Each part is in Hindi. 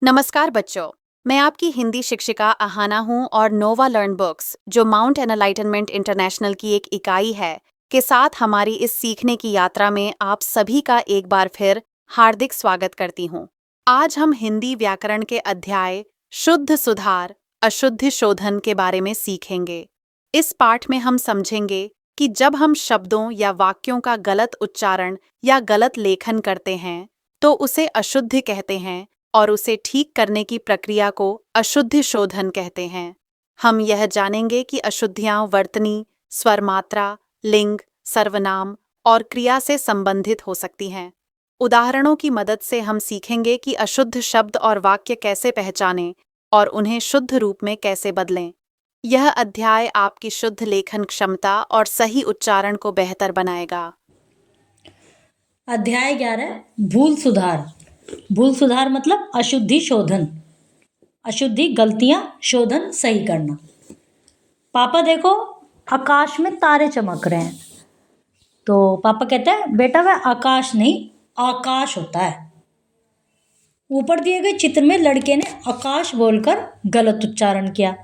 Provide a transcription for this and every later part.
नमस्कार बच्चों, मैं आपकी हिंदी शिक्षिका अहाना हूँ और नोवा लर्न बुक्स, जो माउंट एनलाइटनमेंट इंटरनेशनल की एक इकाई है, के साथ हमारी इस सीखने की यात्रा में आप सभी का एक बार फिर हार्दिक स्वागत करती हूँ। आज हम हिंदी व्याकरण के अध्याय शुद्ध सुधार, अशुद्ध शोधन के बारे में सीखेंगे। इस पाठ में हम समझेंगे कि जब हम शब्दों या वाक्यों का गलत उच्चारण या गलत लेखन करते हैं, तो उसे अशुद्ध कहते हैं और उसे ठीक करने की प्रक्रिया को अशुद्ध शोधन कहते हैं। हम यह जानेंगे कि अशुद्धियां वर्तनी, स्वर मात्रा, लिंग, सर्वनाम और क्रिया से संबंधित हो सकती हैं। उदाहरणों की मदद से हम सीखेंगे कि अशुद्ध शब्द और वाक्य कैसे पहचानें और उन्हें शुद्ध रूप में कैसे बदलें। यह अध्याय आपकी शुद्ध लेखन क्षमता और सही उच्चारण को बेहतर बनाएगा। अध्याय 11 भूल सुधार। भूल सुधार मतलब अशुद्धि शोधन। अशुद्धि गलतियां, शोधन सही करना। पापा देखो, आकाश में तारे चमक रहे हैं। तो पापा कहते हैं बेटा वह आकाश नहीं, आकाश होता है। ऊपर दिए गए चित्र में लड़के ने आकाश बोलकर गलत उच्चारण किया,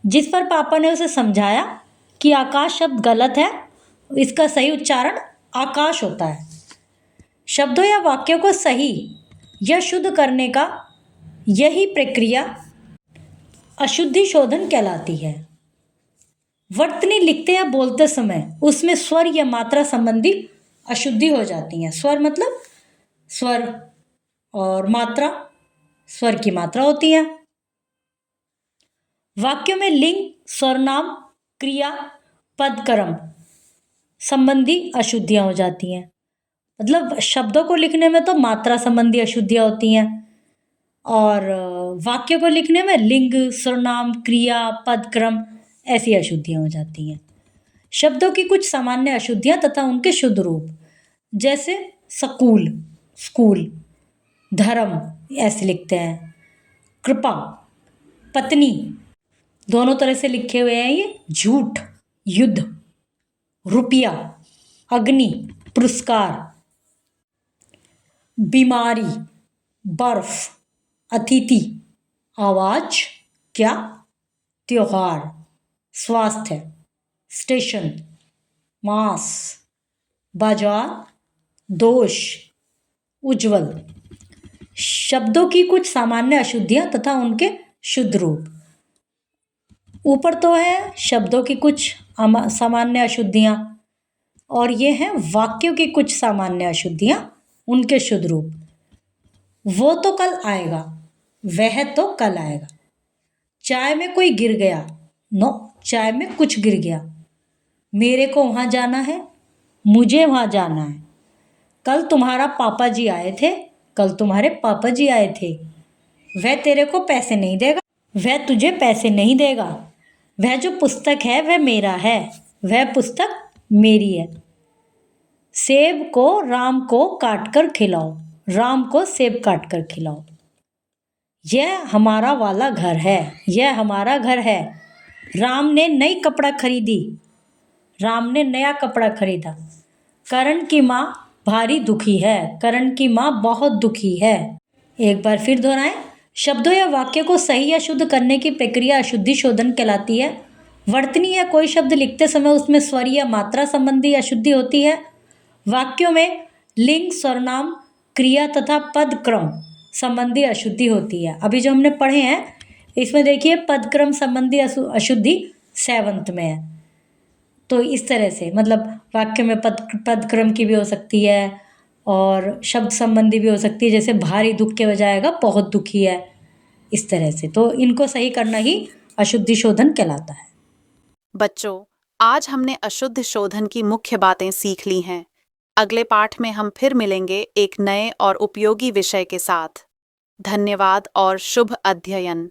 जिस पर पापा ने उसे समझाया कि आकाश शब्द गलत है, इसका सही उच्चारण आकाश होता है। शब्दों या वाक्यों को सही या शुद्ध करने का यही प्रक्रिया अशुद्धि शोधन कहलाती है। वर्तनी लिखते या बोलते समय उसमें स्वर या मात्रा संबंधी अशुद्धि हो जाती है। स्वर मतलब स्वर और मात्रा, स्वर की मात्रा होती है। वाक्यों में लिंग, सर्वनाम, क्रिया, पद, कर्म संबंधी अशुद्धियां हो जाती हैं। मतलब शब्दों को लिखने में तो मात्रा संबंधी अशुद्धियां होती हैं और वाक्य को लिखने में लिंग, सर्वनाम, क्रिया, पद, क्रम ऐसी अशुद्धियां हो जाती हैं। शब्दों की कुछ सामान्य अशुद्धियां तथा उनके शुद्ध रूप, जैसे स्कूल, स्कूल, धर्म ऐसे लिखते हैं। कृपा, पत्नी, दोनों तरह से लिखे हुए हैं ये। झूठ, युद्ध, रुपया, अग्नि, पुरस्कार, बीमारी, बर्फ, अतिथि, आवाज, क्या, त्योहार, स्वास्थ्य, स्टेशन, मांस, बाजार, दोष, उज्जवल। शब्दों की कुछ सामान्य अशुद्धियां तथा उनके शुद्ध रूप। ऊपर तो है शब्दों की कुछ सामान्य अशुद्धियां और ये हैं वाक्यों की कुछ सामान्य अशुद्धियां, उनके शुद्ध रूप। वो तो कल आएगा, वह तो कल आएगा। चाय में कोई गिर गया, नो, चाय में कुछ गिर गया। मेरे को वहाँ जाना है, मुझे वहाँ जाना है। कल तुम्हारा पापा जी आए थे, कल तुम्हारे पापा जी आए थे। वह तेरे को पैसे नहीं देगा, वह तुझे पैसे नहीं देगा। वह जो पुस्तक है वह मेरा है, वह पुस्तक मेरी है। सेब को राम को काट कर खिलाओ, राम को सेब काट कर खिलाओ। यह हमारा वाला घर है, यह हमारा घर है। राम ने नई कपड़ा खरीदी, राम ने नया कपड़ा खरीदा। करण की माँ भारी दुखी है, करण की माँ बहुत दुखी है। एक बार फिर दोहराएं। शब्दों या वाक्य को सही या शुद्ध करने की प्रक्रिया अशुद्धि शोधन कहलाती है। वर्तनी या कोई शब्द लिखते समय उसमें स्वर या मात्रा संबंधी अशुद्धि होती है। वाक्यों में लिंग, सर्वनाम, क्रिया तथा पद, क्रम संबंधी अशुद्धि होती है। अभी जो हमने पढ़े हैं इसमें देखिए पद क्रम संबंधी अशुद्धि 7th में है। तो इस तरह से मतलब वाक्य में पद क्रम की भी हो सकती है और शब्द संबंधी भी हो सकती है, जैसे भारी दुख के बजाय आएगा बहुत दुखी है, इस तरह से। तो इनको सही करना ही अशुद्धि शोधन कहलाता है। बच्चों, आज हमने अशुद्ध शोधन की मुख्य बातें सीख ली हैं। अगले पाठ में हम फिर मिलेंगे एक नए और उपयोगी विषय के साथ। धन्यवाद और शुभ अध्ययन।